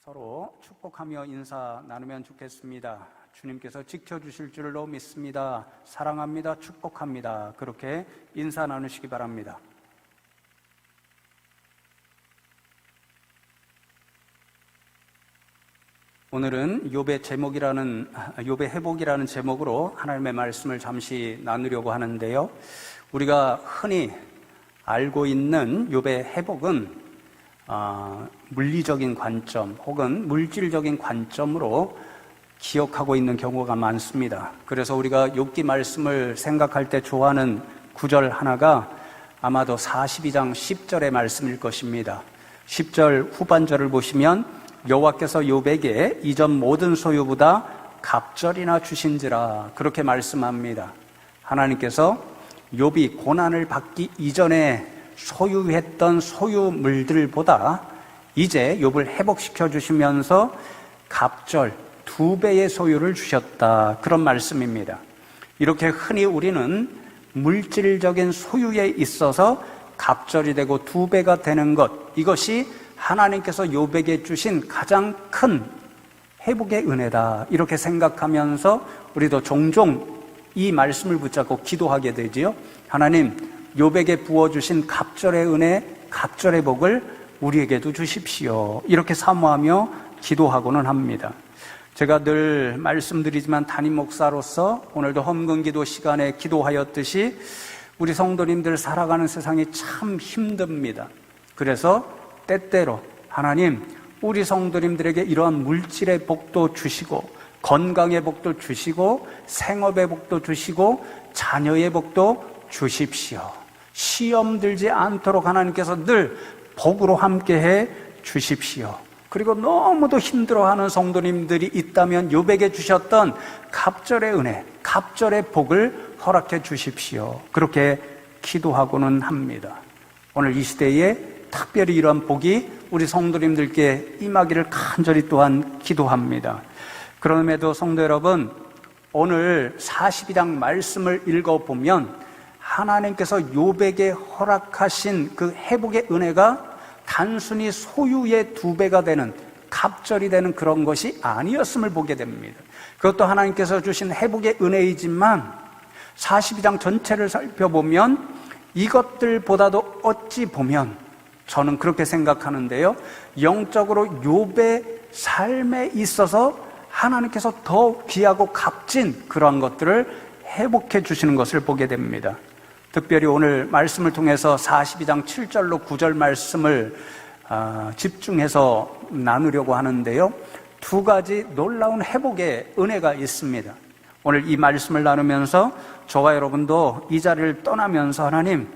서로 축복하며 인사 나누면 좋겠습니다. 주님께서 지켜주실 줄로 믿습니다. 사랑합니다. 축복합니다. 그렇게 인사 나누시기 바랍니다. 오늘은 욥의 회복이라는 제목으로 하나님의 말씀을 잠시 나누려고 하는데요. 우리가 흔히 알고 있는 욥의 회복은 물리적인 관점 혹은 물질적인 관점으로 기억하고 있는 경우가 많습니다. 그래서 우리가 욥기 말씀을 생각할 때 좋아하는 구절 하나가 아마도 42장 10절의 말씀일 것입니다. 10절 후반절을 보시면 여호와께서 욥에게 이전 모든 소유보다 갑절이나 주신지라 그렇게 말씀합니다. 하나님께서 욥이 고난을 받기 이전에 소유했던 소유물들보다 이제 욥을 회복시켜 주시면서 갑절 2배의 소유를 주셨다, 그런 말씀입니다. 이렇게 흔히 우리는 물질적인 소유에 있어서 갑절이 되고 2배가 되는 것, 이것이 하나님께서 욥에게 주신 가장 큰 회복의 은혜다, 이렇게 생각하면서 우리도 종종 이 말씀을 붙잡고 기도하게 되지요. 하나님, 욥에게 부어주신 갑절의 은혜, 갑절의 복을 우리에게도 주십시오, 이렇게 사모하며 기도하고는 합니다. 제가 늘 말씀드리지만 담임 목사로서 오늘도 헌금기도 시간에 기도하였듯이 우리 성도님들 살아가는 세상이 참 힘듭니다. 그래서 때때로 하나님, 우리 성도님들에게 이러한 물질의 복도 주시고 건강의 복도 주시고 생업의 복도 주시고 자녀의 복도 주십시오. 시험 들지 않도록 하나님께서 늘 복으로 함께해 주십시오. 그리고 너무도 힘들어하는 성도님들이 있다면 욥에게 주셨던 갑절의 은혜, 갑절의 복을 허락해 주십시오. 그렇게 기도하고는 합니다. 오늘 이 시대에 특별히 이러한 복이 우리 성도님들께 임하기를 간절히 또한 기도합니다. 그럼에도 성도 여러분, 오늘 42장 말씀을 읽어보면 하나님께서 욥에게 허락하신 그 회복의 은혜가 단순히 소유의 2배가 되는, 갑절이 되는 그런 것이 아니었음을 보게 됩니다. 그것도 하나님께서 주신 회복의 은혜이지만 42장 전체를 살펴보면 이것들보다도 어찌 보면 저는 그렇게 생각하는데요, 영적으로 욥의 삶에 있어서 하나님께서 더 귀하고 값진 그러한 것들을 회복해 주시는 것을 보게 됩니다. 특별히 오늘 말씀을 통해서 42장 7절로 9절 말씀을 집중해서 나누려고 하는데요, 2가지 놀라운 회복의 은혜가 있습니다. 오늘 이 말씀을 나누면서 저와 여러분도 이 자리를 떠나면서 하나님,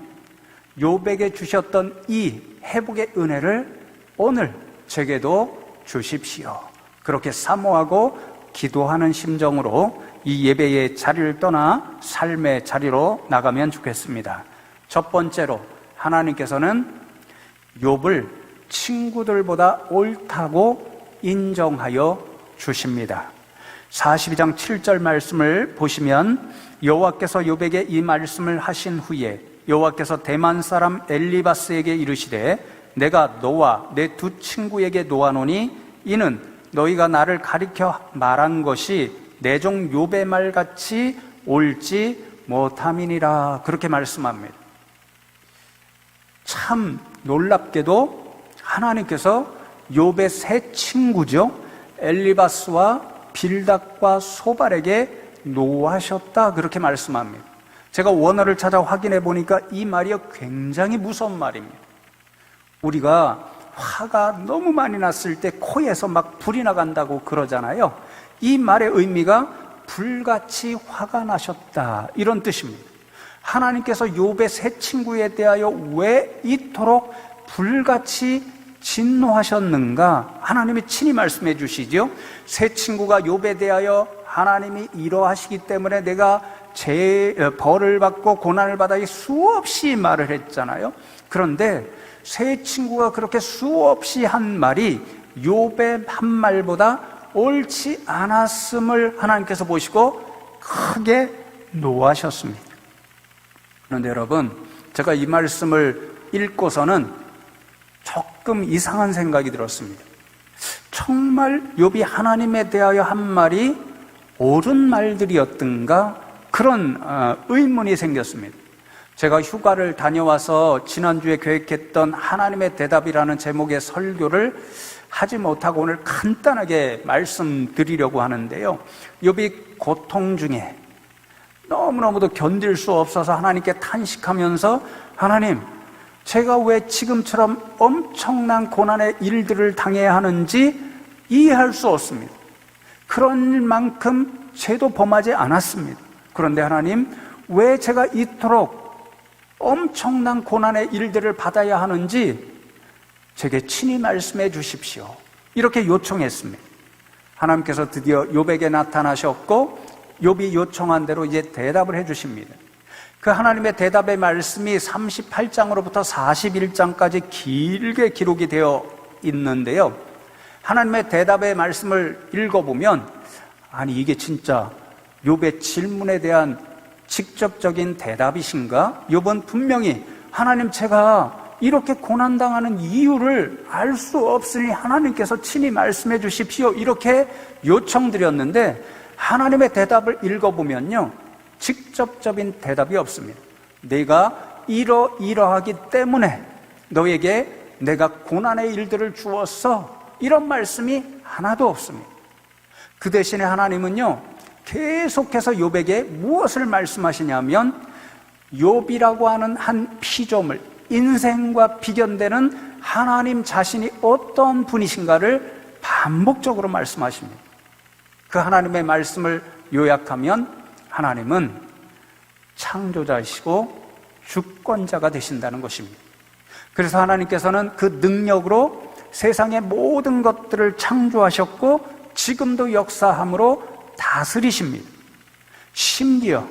욥에게 주셨던 이 회복의 은혜를 오늘 제게도 주십시오, 그렇게 사모하고 기도하는 심정으로 이 예배의 자리를 떠나 삶의 자리로 나가면 좋겠습니다. 첫 번째로 하나님께서는 욥을 친구들보다 옳다고 인정하여 주십니다. 42장 7절 말씀을 보시면 여호와께서 욥에게 이 말씀을 하신 후에 여호와께서 대만 사람 엘리바스에게 이르시되 내가 너와 내 2 친구에게 놓아노니 이는 너희가 나를 가리켜 말한 것이 내 종 욥의 말같이 옳지 못함이니라, 그렇게 말씀합니다. 참 놀랍게도 하나님께서 욥의 3 친구죠, 엘리바스와 빌닷과 소발에게 노하셨다, 그렇게 말씀합니다. 제가 원어를 찾아 확인해 보니까 이 말이 굉장히 무서운 말입니다. 우리가 화가 너무 많이 났을 때 코에서 막 불이 나간다고 그러잖아요. 이 말의 의미가 불같이 화가 나셨다, 이런 뜻입니다. 하나님께서 욥의 3 친구에 대하여 왜 이토록 불같이 진노하셨는가, 하나님이 친히 말씀해 주시죠. 3 친구가 욥에 대하여 하나님이 이러하시기 때문에 내가 벌을 받고 고난을 받아 수없이 말을 했잖아요. 그런데 3 친구가 그렇게 수없이 한 말이 욥의 한 말보다 옳지 않았음을 하나님께서 보시고 크게 노하셨습니다. 그런데 여러분, 제가 이 말씀을 읽고서는 조금 이상한 생각이 들었습니다. 정말 욥이 하나님에 대하여 한 말이 옳은 말들이었던가 그런 의문이 생겼습니다. 제가 휴가를 다녀와서 지난주에 계획했던 하나님의 대답이라는 제목의 설교를 하지 못하고 오늘 간단하게 말씀드리려고 하는데요. 욥이 고통 중에 너무너무도 견딜 수 없어서 하나님께 탄식하면서 하나님, 제가 왜 지금처럼 엄청난 고난의 일들을 당해야 하는지 이해할 수 없습니다. 그런 만큼 죄도 범하지 않았습니다. 그런데 하나님, 왜 제가 이토록 엄청난 고난의 일들을 받아야 하는지 제게 친히 말씀해 주십시오. 이렇게 요청했습니다. 하나님께서 드디어 욥에게 나타나셨고 욥이 요청한 대로 이제 대답을 해 주십니다. 그 하나님의 대답의 말씀이 38장으로부터 41장까지 길게 기록이 되어 있는데요. 하나님의 대답의 말씀을 읽어보면 아니 이게 진짜 욥의 질문에 대한 직접적인 대답이신가? 욥은 분명히 하나님, 제가 이렇게 고난당하는 이유를 알 수 없으니 하나님께서 친히 말씀해 주십시오, 이렇게 요청드렸는데 하나님의 대답을 읽어보면요, 직접적인 대답이 없습니다. 내가 이러이러하기 때문에 너에게 내가 고난의 일들을 주었어, 이런 말씀이 하나도 없습니다. 그 대신에 하나님은요, 계속해서 욥에게 무엇을 말씀하시냐면 욥이라고 하는 한 피조물, 인생과 비견되는 하나님 자신이 어떤 분이신가를 반복적으로 말씀하십니다. 그 하나님의 말씀을 요약하면 하나님은 창조자이시고 주권자가 되신다는 것입니다. 그래서 하나님께서는 그 능력으로 세상의 모든 것들을 창조하셨고 지금도 역사함으로 다스리십니다. 심지어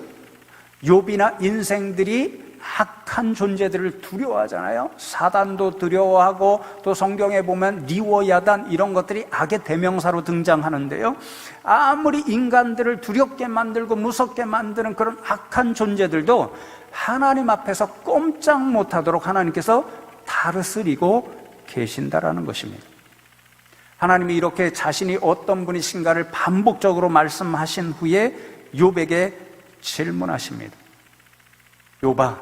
욥이나 인생들이 악한 존재들을 두려워하잖아요. 사단도 두려워하고 또 성경에 보면 리워야단 이런 것들이 악의 대명사로 등장하는데요. 아무리 인간들을 두렵게 만들고 무섭게 만드는 그런 악한 존재들도 하나님 앞에서 꼼짝 못하도록 하나님께서 다스리고 계신다라는 것입니다. 하나님이 이렇게 자신이 어떤 분이신가를 반복적으로 말씀하신 후에 욥에게 질문하십니다. 욥아,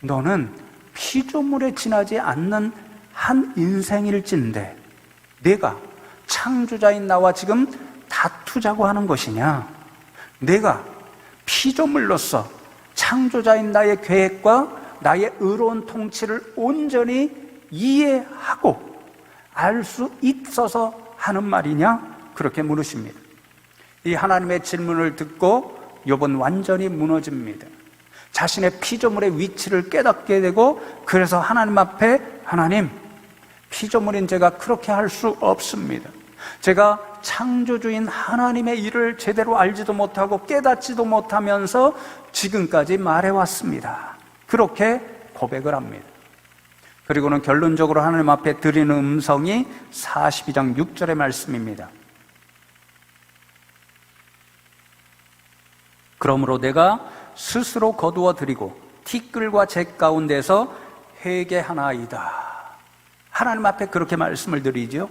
너는 피조물에 지나지 않는 한 인생일진데 내가 창조자인 나와 지금 다투자고 하는 것이냐? 내가 피조물로서 창조자인 나의 계획과 나의 의로운 통치를 온전히 이해하고 알 수 있어서 하는 말이냐? 그렇게 물으십니다. 이 하나님의 질문을 듣고 욥은 완전히 무너집니다. 자신의 피조물의 위치를 깨닫게 되고 그래서 하나님 앞에 하나님, 피조물인 제가 그렇게 할 수 없습니다. 제가 창조주인 하나님의 일을 제대로 알지도 못하고 깨닫지도 못하면서 지금까지 말해왔습니다. 그렇게 고백을 합니다. 그리고는 결론적으로 하나님 앞에 드리는 음성이 42장 6절의 말씀입니다. 그러므로 내가 스스로 거두어 드리고 티끌과 재 가운데서 회개하나이다. 하나님 앞에 그렇게 말씀을 드리죠.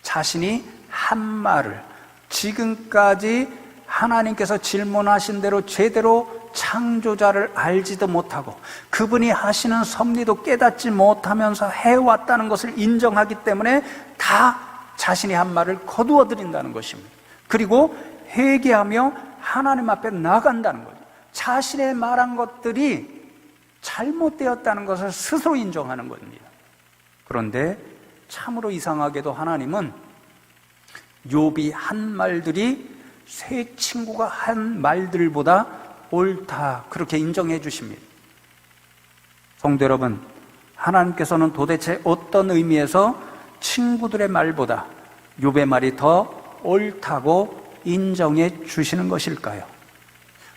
자신이 한 말을 지금까지 하나님께서 질문하신 대로 제대로 창조자를 알지도 못하고 그분이 하시는 섭리도 깨닫지 못하면서 해왔다는 것을 인정하기 때문에 다 자신이 한 말을 거두어 드린다는 것입니다. 그리고 회개하며 하나님 앞에 나간다는 거죠. 자신의 말한 것들이 잘못되었다는 것을 스스로 인정하는 겁니다. 그런데 참으로 이상하게도 하나님은 욥이 한 말들이 세 친구가 한 말들보다 옳다, 그렇게 인정해 주십니다. 성도 여러분, 하나님께서는 도대체 어떤 의미에서 친구들의 말보다 욥의 말이 더 옳다고 인정해 주시는 것일까요?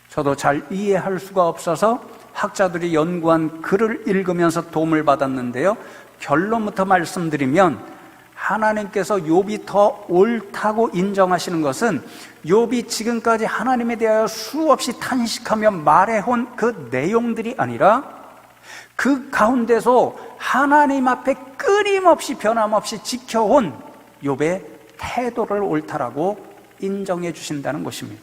저도 잘 이해할 수가 없어서 학자들이 연구한 글을 읽으면서 도움을 받았는데요, 결론부터 말씀드리면 하나님께서 욥이 더 옳다고 인정하시는 것은 욥이 지금까지 하나님에 대하여 수없이 탄식하며 말해온 그 내용들이 아니라 그 가운데서 하나님 앞에 끊임없이 변함없이 지켜온 욥의 태도를 옳다라고 인정해 주신다는 것입니다.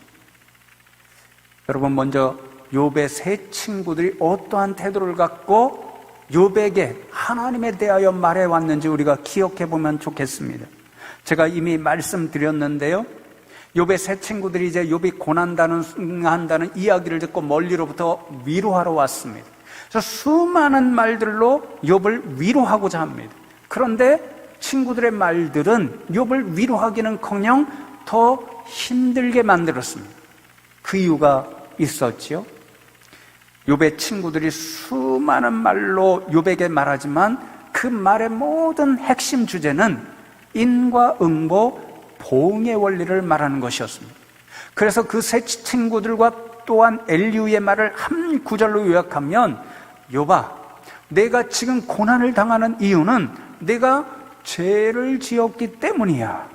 여러분, 먼저 욥의 세 친구들이 어떠한 태도를 갖고 욥에게 하나님에 대하여 말해 왔는지 우리가 기억해 보면 좋겠습니다. 제가 이미 말씀드렸는데요, 욥의 세 친구들이 이제 욥이 고난당한다는 이야기를 듣고 멀리로부터 위로하러 왔습니다. 그래서 수많은 말들로 욥을 위로하고자 합니다. 그런데 친구들의 말들은 욥을 위로하기는커녕 더 힘들게 만들었습니다. 그 이유가 있었지요. 욥의 친구들이 수많은 말로 욥에게 말하지만 그 말의 모든 핵심 주제는 인과응보, 보응의 원리를 말하는 것이었습니다. 그래서 그 세 친구들과 또한 엘리후의 말을 한 구절로 요약하면, 욥아, 내가 지금 고난을 당하는 이유는 내가 죄를 지었기 때문이야.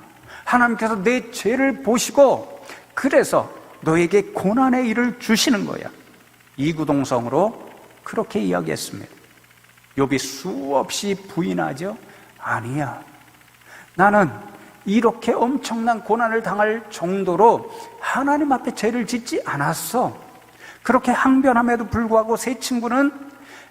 하나님께서 내 죄를 보시고 그래서 너에게 고난의 일을 주시는 거야. 이구동성으로 그렇게 이야기했습니다. 욥이 수없이 부인하죠. 아니야, 나는 이렇게 엄청난 고난을 당할 정도로 하나님 앞에 죄를 짓지 않았어. 그렇게 항변함에도 불구하고 세 친구는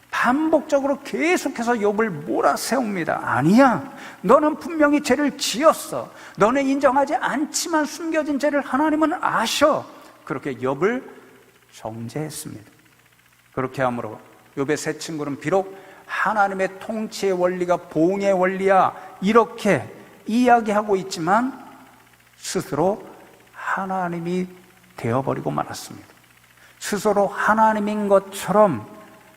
반복적으로 계속해서 욥을 몰아세웁니다. 아니야, 너는 분명히 죄를 지었어. 너는 인정하지 않지만 숨겨진 죄를 하나님은 아셔. 그렇게 욥을 정죄했습니다. 그렇게 함으로 욥의 세 친구는 비록 하나님의 통치의 원리가 보응의 원리야 이렇게 이야기하고 있지만 스스로 하나님이 되어버리고 말았습니다. 스스로 하나님인 것처럼,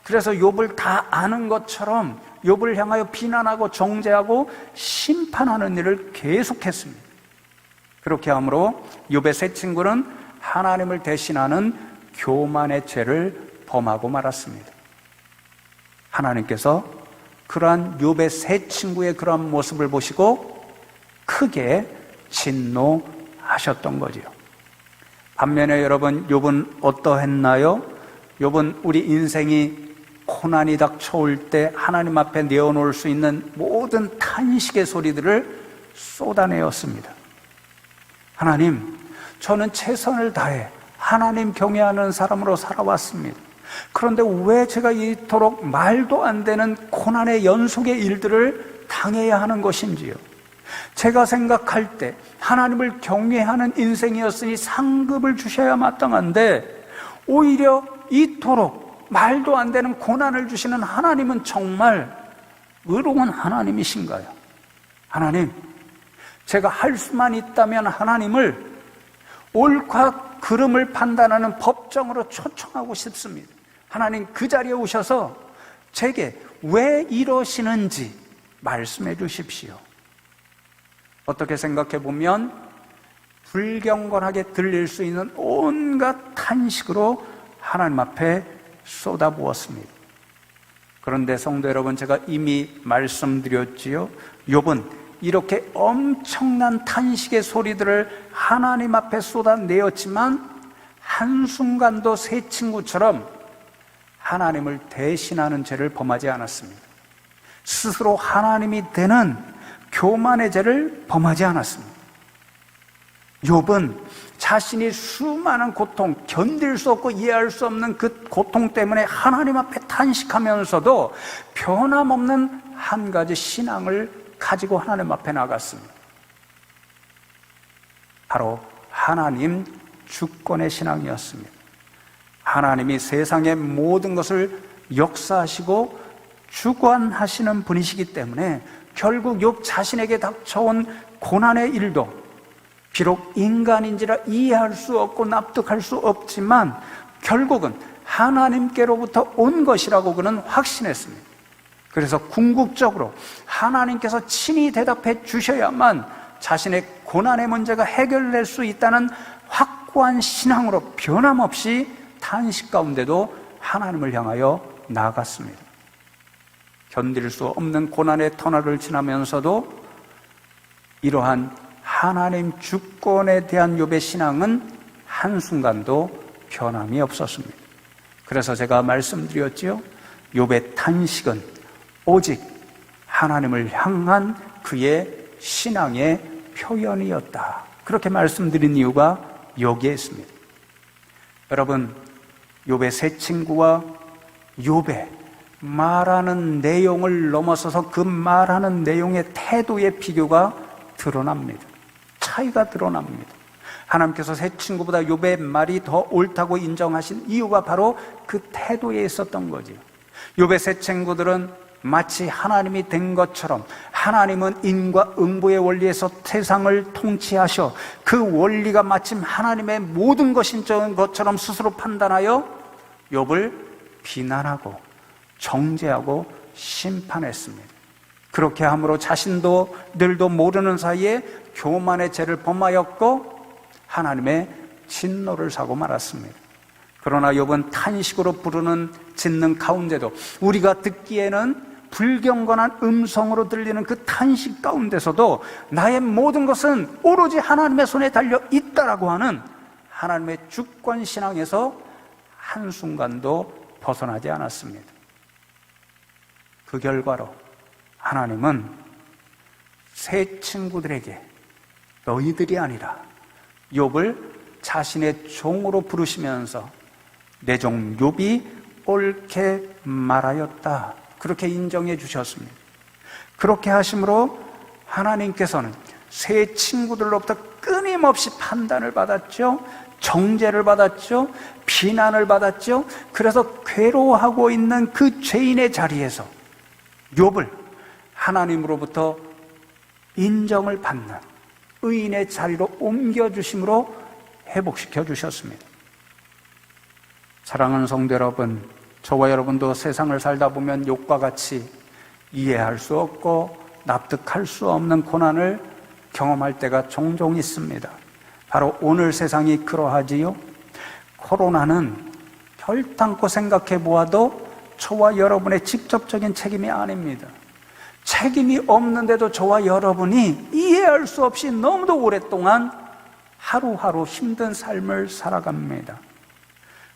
그래서 욥을 다 아는 것처럼 욥을 향하여 비난하고 정죄하고 심판하는 일을 계속했습니다. 그렇게 함으로 욥의 세 친구는 하나님을 대신하는 교만의 죄를 범하고 말았습니다. 하나님께서 그러한 욥의 세 친구의 그러한 모습을 보시고 크게 진노하셨던 거지요. 반면에 여러분, 욥은 어떠했나요? 욥은 우리 인생이 고난이 닥쳐올 때 하나님 앞에 내어놓을 수 있는 모든 탄식의 소리들을 쏟아내었습니다. 하나님, 저는 최선을 다해 하나님 경외하는 사람으로 살아왔습니다. 그런데 왜 제가 이토록 말도 안 되는 고난의 연속의 일들을 당해야 하는 것인지요? 제가 생각할 때 하나님을 경외하는 인생이었으니 상급을 주셔야 마땅한데 오히려 이토록 말도 안 되는 고난을 주시는 하나님은 정말 의로운 하나님이신가요? 하나님, 제가 할 수만 있다면 하나님을 옳고 그름을 판단하는 법정으로 초청하고 싶습니다. 하나님, 그 자리에 오셔서 제게 왜 이러시는지 말씀해 주십시오. 어떻게 생각해 보면 불경건하게 들릴 수 있는 온갖 탄식으로 하나님 앞에 쏟아부었습니다. 그런데 성도 여러분, 제가 이미 말씀드렸지요. 욥은 이렇게 엄청난 탄식의 소리들을 하나님 앞에 쏟아내었지만 한순간도 세 친구처럼 하나님을 대신하는 죄를 범하지 않았습니다. 스스로 하나님이 되는 교만의 죄를 범하지 않았습니다. 욥은 자신이 수많은 고통, 견딜 수 없고 이해할 수 없는 그 고통 때문에 하나님 앞에 탄식하면서도 변함없는 한 가지 신앙을 가지고 하나님 앞에 나갔습니다. 바로 하나님 주권의 신앙이었습니다. 하나님이 세상의 모든 것을 역사하시고 주관하시는 분이시기 때문에 결국 욥 자신에게 닥쳐온 고난의 일도 비록 인간인지라 이해할 수 없고 납득할 수 없지만 결국은 하나님께로부터 온 것이라고 그는 확신했습니다. 그래서 궁극적으로 하나님께서 친히 대답해 주셔야만 자신의 고난의 문제가 해결될 수 있다는 확고한 신앙으로 변함없이 탄식 가운데도 하나님을 향하여 나아갔습니다. 견딜 수 없는 고난의 터널을 지나면서도 이러한 하나님 주권에 대한 욥의 신앙은 한순간도 변함이 없었습니다. 그래서 제가 말씀드렸지요. 욥의 탄식은 오직 하나님을 향한 그의 신앙의 표현이었다. 그렇게 말씀드린 이유가 여기에 있습니다. 여러분, 욥의 세 친구와 욥의 말하는 내용을 넘어서서 그 말하는 내용의 태도의 비교가 드러납니다. 차이가 드러납니다. 하나님께서 세 친구보다 욥의 말이 더 옳다고 인정하신 이유가 바로 그 태도에 있었던 거지요. 욥의 세 친구들은 마치 하나님이 된 것처럼, 하나님은 인과 응보의 원리에서 세상을 통치하셔 그 원리가 마침 하나님의 모든 것인 것처럼 스스로 판단하여 욥을 비난하고 정죄하고 심판했습니다. 그렇게 함으로 자신도 늘도 모르는 사이에 교만의 죄를 범하였고 하나님의 진노를 사고 말았습니다. 그러나 욥은 탄식으로 부르는 짓는 가운데도 우리가 듣기에는 불경건한 음성으로 들리는 그 탄식 가운데서도 나의 모든 것은 오로지 하나님의 손에 달려 있다라고 하는 하나님의 주권 신앙에서 한순간도 벗어나지 않았습니다. 그 결과로 하나님은 세 친구들에게 너희들이 아니라 욥을 자신의 종으로 부르시면서 내 종 욥이 옳게 말하였다, 그렇게 인정해 주셨습니다. 그렇게 하심으로 하나님께서는 세 친구들로부터 끊임없이 판단을 받았죠, 정죄를 받았죠, 비난을 받았죠. 그래서 괴로워하고 있는 그 죄인의 자리에서 욥을 하나님으로부터 인정을 받는 의인의 자리로 옮겨주심으로 회복시켜 주셨습니다. 사랑하는 성도 여러분, 저와 여러분도 세상을 살다 보면 욥과 같이 이해할 수 없고 납득할 수 없는 고난을 경험할 때가 종종 있습니다. 바로 오늘 세상이 그러하지요. 코로나는 결단코 생각해 보아도 저와 여러분의 직접적인 책임이 아닙니다. 책임이 없는데도 저와 여러분이 이해할 수 없이 너무도 오랫동안 하루하루 힘든 삶을 살아갑니다.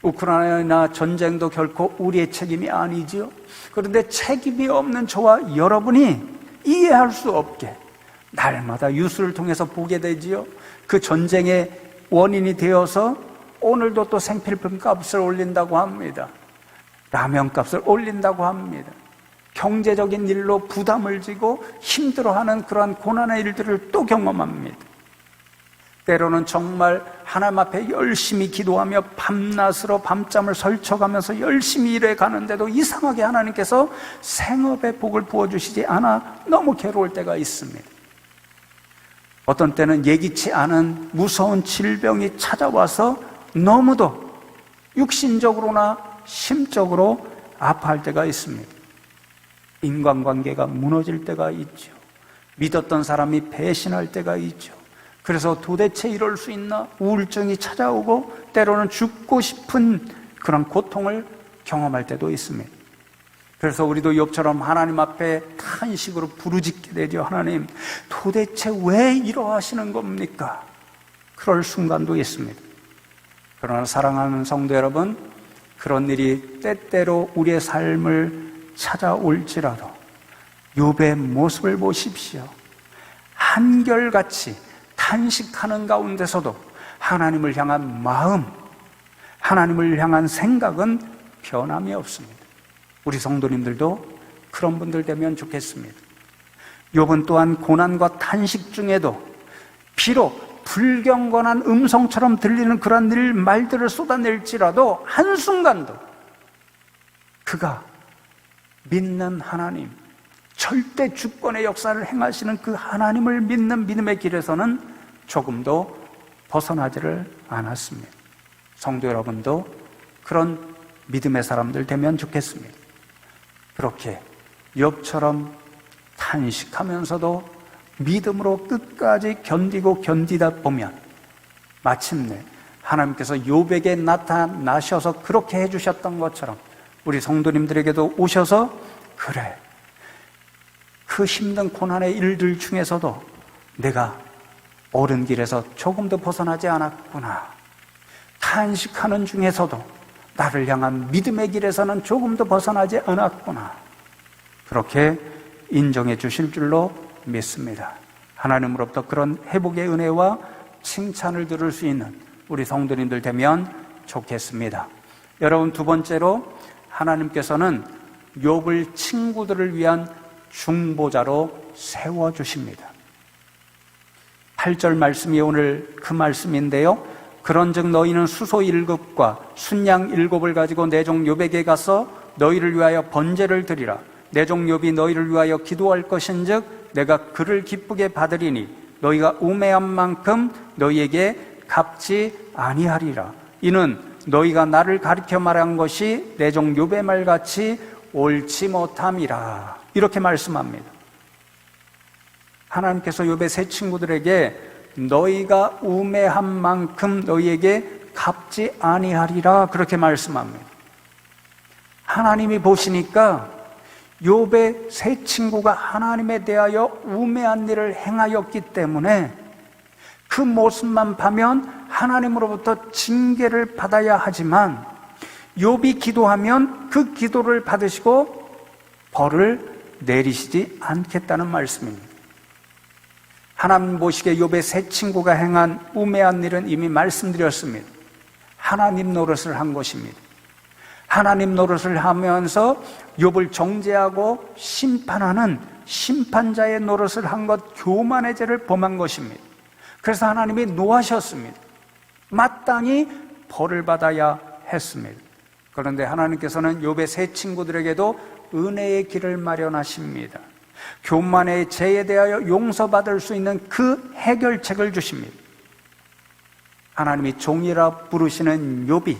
우크라이나 전쟁도 결코 우리의 책임이 아니지요. 그런데 책임이 없는 저와 여러분이 이해할 수 없게 날마다 뉴스를 통해서 보게 되지요. 그 전쟁의 원인이 되어서 오늘도 또 생필품 값을 올린다고 합니다. 라면 값을 올린다고 합니다. 경제적인 일로 부담을 지고 힘들어하는 그러한 고난의 일들을 또 경험합니다. 때로는 정말 하나님 앞에 열심히 기도하며 밤낮으로 밤잠을 설쳐가면서 열심히 일해 가는데도 이상하게 하나님께서 생업의 복을 부어주시지 않아 너무 괴로울 때가 있습니다. 어떤 때는 예기치 않은 무서운 질병이 찾아와서 너무도 육신적으로나 심적으로 아파할 때가 있습니다. 인간관계가 무너질 때가 있죠. 믿었던 사람이 배신할 때가 있죠. 그래서 도대체 이럴 수 있나? 우울증이 찾아오고 때로는 죽고 싶은 그런 고통을 경험할 때도 있습니다. 그래서 우리도 욥처럼 하나님 앞에 탄식으로 부르짖게 되죠. 하나님, 도대체 왜 이러하시는 겁니까? 그럴 순간도 있습니다. 그러나 사랑하는 성도 여러분, 그런 일이 때때로 우리의 삶을 찾아올지라도 욥의 모습을 보십시오. 한결같이 탄식하는 가운데서도 하나님을 향한 마음, 하나님을 향한 생각은 변함이 없습니다. 우리 성도님들도 그런 분들 되면 좋겠습니다. 욥은 또한 고난과 탄식 중에도 비록 불경건한 음성처럼 들리는 그런 말들을 쏟아낼지라도 한순간도 그가 믿는 하나님, 절대 주권의 역사를 행하시는 그 하나님을 믿는 믿음의 길에서는 조금도 벗어나지를 않았습니다. 성도 여러분도 그런 믿음의 사람들 되면 좋겠습니다. 그렇게 욥처럼 탄식하면서도 믿음으로 끝까지 견디고 견디다 보면 마침내 하나님께서 욥에게 나타나셔서 그렇게 해주셨던 것처럼 우리 성도님들에게도 오셔서 그래, 그 힘든 고난의 일들 중에서도 내가 옳은 길에서 조금도 벗어나지 않았구나, 탄식하는 중에서도 나를 향한 믿음의 길에서는 조금도 벗어나지 않았구나, 그렇게 인정해 주실 줄로 믿습니다. 하나님으로부터 그런 회복의 은혜와 칭찬을 들을 수 있는 우리 성도님들 되면 좋겠습니다. 여러분, 두 번째로 하나님께서는 욥을 친구들을 위한 중보자로 세워주십니다. 8절 말씀이 오늘 그 말씀인데요, 그런즉 너희는 수소 7급과 순양 7을 가지고 내 종 욥에게 가서 너희를 위하여 번제를 드리라. 내 종 욥이 너희를 위하여 기도할 것인즉 내가 그를 기쁘게 받으리니 너희가 우매한 만큼 너희에게 갚지 아니하리라. 이는 너희가 나를 가리켜 말한 것이 내 종 욥의 말같이 옳지 못함이라. 이렇게 말씀합니다. 하나님께서 욥의 세 친구들에게 너희가 우매한 만큼 너희에게 갚지 아니하리라, 그렇게 말씀합니다. 하나님이 보시니까 욥의 세 친구가 하나님에 대하여 우매한 일을 행하였기 때문에 그 모습만 보면 하나님으로부터 징계를 받아야 하지만 욥이 기도하면 그 기도를 받으시고 벌을 내리시지 않겠다는 말씀입니다. 하나님 보시기에 욥의 세 친구가 행한 우매한 일은 이미 말씀드렸습니다. 하나님 노릇을 한 것입니다. 하나님 노릇을 하면서 욥을 정죄하고 심판하는 심판자의 노릇을 한 것, 교만의 죄를 범한 것입니다. 그래서 하나님이 노하셨습니다. 마땅히 벌을 받아야 했습니다. 그런데 하나님께서는 욥의 세 친구들에게도 은혜의 길을 마련하십니다. 교만의 죄에 대하여 용서받을 수 있는 그 해결책을 주십니다. 하나님이 종이라 부르시는 욥이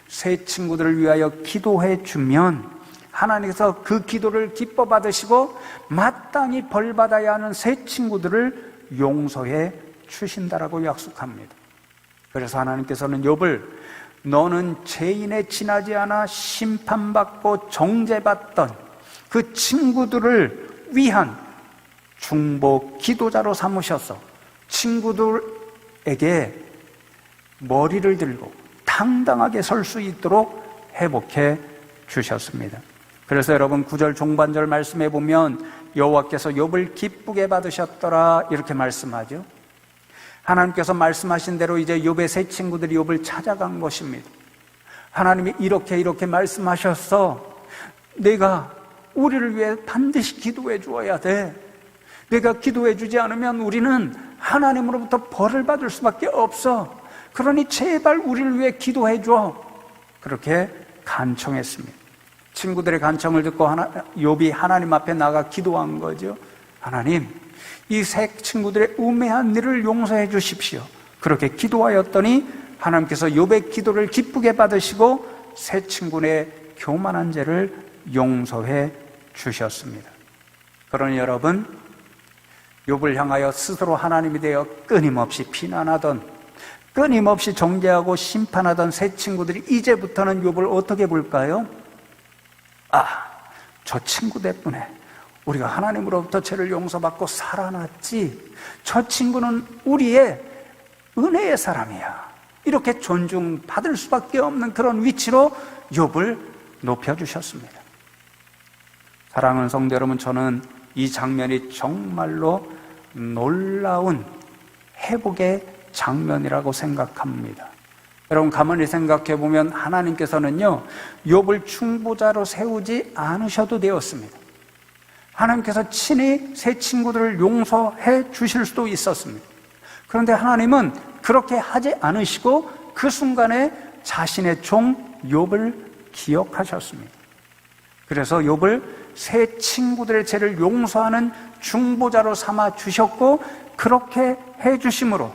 세 친구들을 위하여 기도해 주면 하나님께서 그 기도를 기뻐 받으시고 마땅히 벌 받아야 하는 세 친구들을 용서해 주신다라고 약속합니다. 그래서 하나님께서는 욥을 너는 죄인에 지나지 않아 심판받고 정죄받던 그 친구들을 위한 중보 기도자로 삼으셔서 친구들에게 머리를 들고 당당하게 설 수 있도록 회복해 주셨습니다. 그래서 여러분 9절 종반절 말씀에 보면 여호와께서 욥을 기쁘게 받으셨더라, 이렇게 말씀하죠. 하나님께서 말씀하신 대로 이제 욥의 세 친구들이 욥을 찾아간 것입니다. 하나님이 이렇게 말씀하셔서 내가 우리를 위해 반드시 기도해 주어야 돼. 내가 기도해 주지 않으면 우리는 하나님으로부터 벌을 받을 수밖에 없어. 그러니 제발 우리를 위해 기도해 줘. 그렇게 간청했습니다. 친구들의 간청을 듣고 욥이 하나님 앞에 나가 기도한 거죠. 하나님, 이 세 친구들의 우매한 일을 용서해 주십시오. 그렇게 기도하였더니 하나님께서 욥의 기도를 기쁘게 받으시고 세 친구의 교만한 죄를 용서해 주셨습니다. 그러니 여러분, 욥을 향하여 스스로 하나님이 되어 끊임없이 비난하던, 끊임없이 정죄하고 심판하던 세 친구들이 이제부터는 욥을 어떻게 볼까요? 저 친구 덕분에 우리가 하나님으로부터 죄를 용서받고 살아났지. 저 친구는 우리의 은혜의 사람이야. 이렇게 존중받을 수밖에 없는 그런 위치로 욥을 높여주셨습니다. 사랑하는 성도 여러분, 저는 이 장면이 정말로 놀라운 회복의 장면이라고 생각합니다. 여러분, 가만히 생각해 보면 하나님께서는요, 욥을 중보자로 세우지 않으셔도 되었습니다. 하나님께서 친히 세 친구들을 용서해 주실 수도 있었습니다. 그런데 하나님은 그렇게 하지 않으시고 그 순간에 자신의 종 욥을 기억하셨습니다. 그래서 욥을 세 친구들의 죄를 용서하는 중보자로 삼아 주셨고, 그렇게 해 주심으로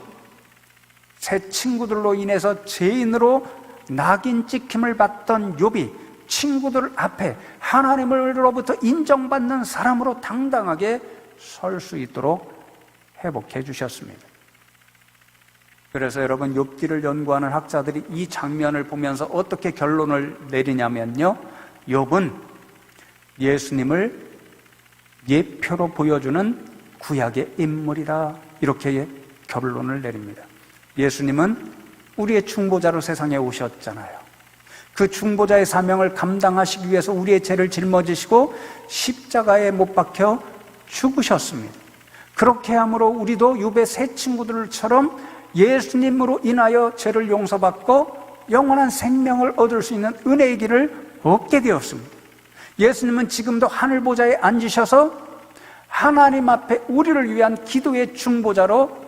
세 친구들로 인해서 죄인으로 낙인 찍힘을 받던 욥이 친구들 앞에 하나님으로부터 인정받는 사람으로 당당하게 설 수 있도록 회복해 주셨습니다. 그래서 여러분, 욥기를 연구하는 학자들이 이 장면을 보면서 어떻게 결론을 내리냐면요, 욥은 예수님을 예표로 보여주는 구약의 인물이다, 이렇게 결론을 내립니다. 예수님은 우리의 중보자로 세상에 오셨잖아요. 그 중보자의 사명을 감당하시기 위해서 우리의 죄를 짊어지시고 십자가에 못 박혀 죽으셨습니다. 그렇게 함으로 우리도 욥의 세 친구들처럼 예수님으로 인하여 죄를 용서받고 영원한 생명을 얻을 수 있는 은혜의 길을 얻게 되었습니다. 예수님은 지금도 하늘 보좌에 앉으셔서 하나님 앞에 우리를 위한 기도의 중보자로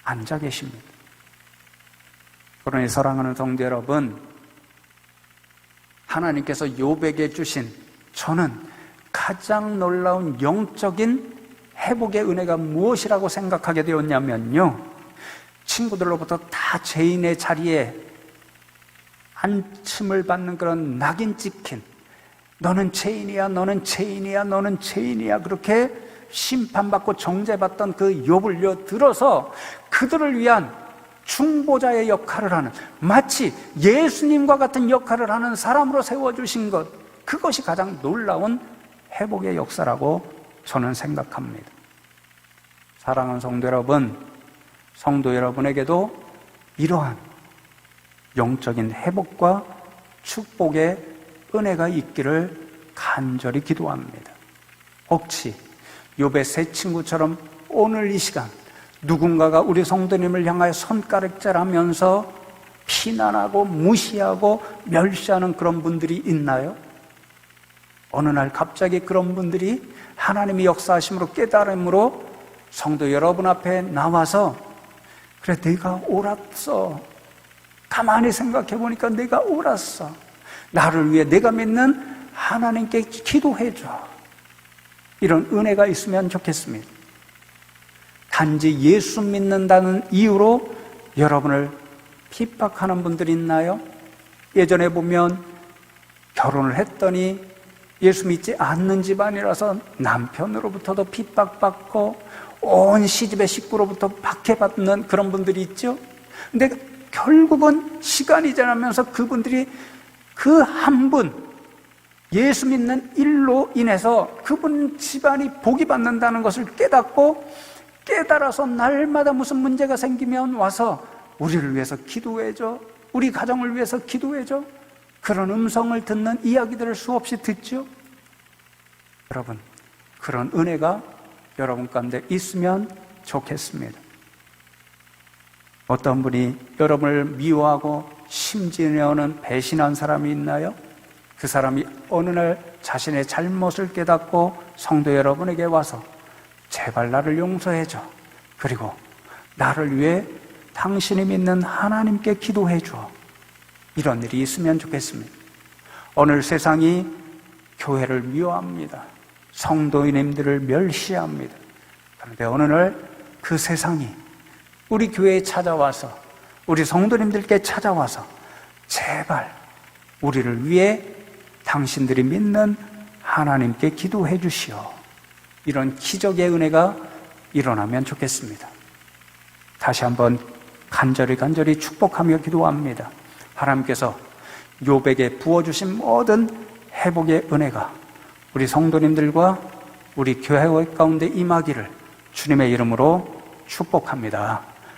앉아 계십니다. 그러니 사랑하는 성도 여러분, 하나님께서 욥에게 주신 저는 가장 놀라운 영적인 회복의 은혜가 무엇이라고 생각하게 되었냐면요, 친구들로부터 다 죄인의 자리에 안침을 받는 그런 낙인 찍힌, 너는 죄인이야, 너는 죄인이야, 너는 죄인이야, 그렇게 심판받고 정죄받던 그 욥을 들어서 그들을 위한 중보자의 역할을 하는, 마치 예수님과 같은 역할을 하는 사람으로 세워주신 것, 그것이 가장 놀라운 회복의 역사라고 저는 생각합니다. 사랑하는 성도 여러분, 성도 여러분에게도 이러한 영적인 회복과 축복의 은혜가 있기를 간절히 기도합니다. 혹시 욥의 세 친구처럼 오늘 이 시간 누군가가 우리 성도님을 향하여 손가락질하면서 비난하고 무시하고 멸시하는 그런 분들이 있나요? 어느 날 갑자기 그런 분들이 하나님의 역사하심으로 깨달음으로 성도 여러분 앞에 나와서, 그래 내가 옳았어, 가만히 생각해 보니까 내가 옳았어, 나를 위해 내가 믿는 하나님께 기도해줘, 이런 은혜가 있으면 좋겠습니다. 단지 예수 믿는다는 이유로 여러분을 핍박하는 분들이 있나요? 예전에 보면 결혼을 했더니 예수 믿지 않는 집안이라서 남편으로부터도 핍박받고 온 시집의 식구로부터 박해받는 그런 분들이 있죠. 근데 결국은 시간이 지나면서 그분들이 그 한 분, 예수 믿는 일로 인해서 그분 집안이 복이 받는다는 것을 깨달아서 날마다 무슨 문제가 생기면 와서 우리를 위해서 기도해줘, 우리 가정을 위해서 기도해줘, 그런 음성을 듣는 이야기들을 수없이 듣죠. 여러분, 그런 은혜가 여러분 가운데 있으면 좋겠습니다. 어떤 분이 여러분을 미워하고 심지어는 배신한 사람이 있나요? 그 사람이 어느 날 자신의 잘못을 깨닫고 성도 여러분에게 와서 제발 나를 용서해줘, 그리고 나를 위해 당신이 믿는 하나님께 기도해줘, 이런 일이 있으면 좋겠습니다. 오늘 세상이 교회를 미워합니다. 성도님들을 멸시합니다. 그런데 어느 날 그 세상이 우리 교회에 찾아와서, 우리 성도님들께 찾아와서 제발 우리를 위해 당신들이 믿는 하나님께 기도해 주시오, 이런 기적의 은혜가 일어나면 좋겠습니다. 다시 한번 간절히 축복하며 기도합니다. 하나님께서 욥에게 부어주신 모든 회복의 은혜가 우리 성도님들과 우리 교회 가운데 임하기를 주님의 이름으로 축복합니다.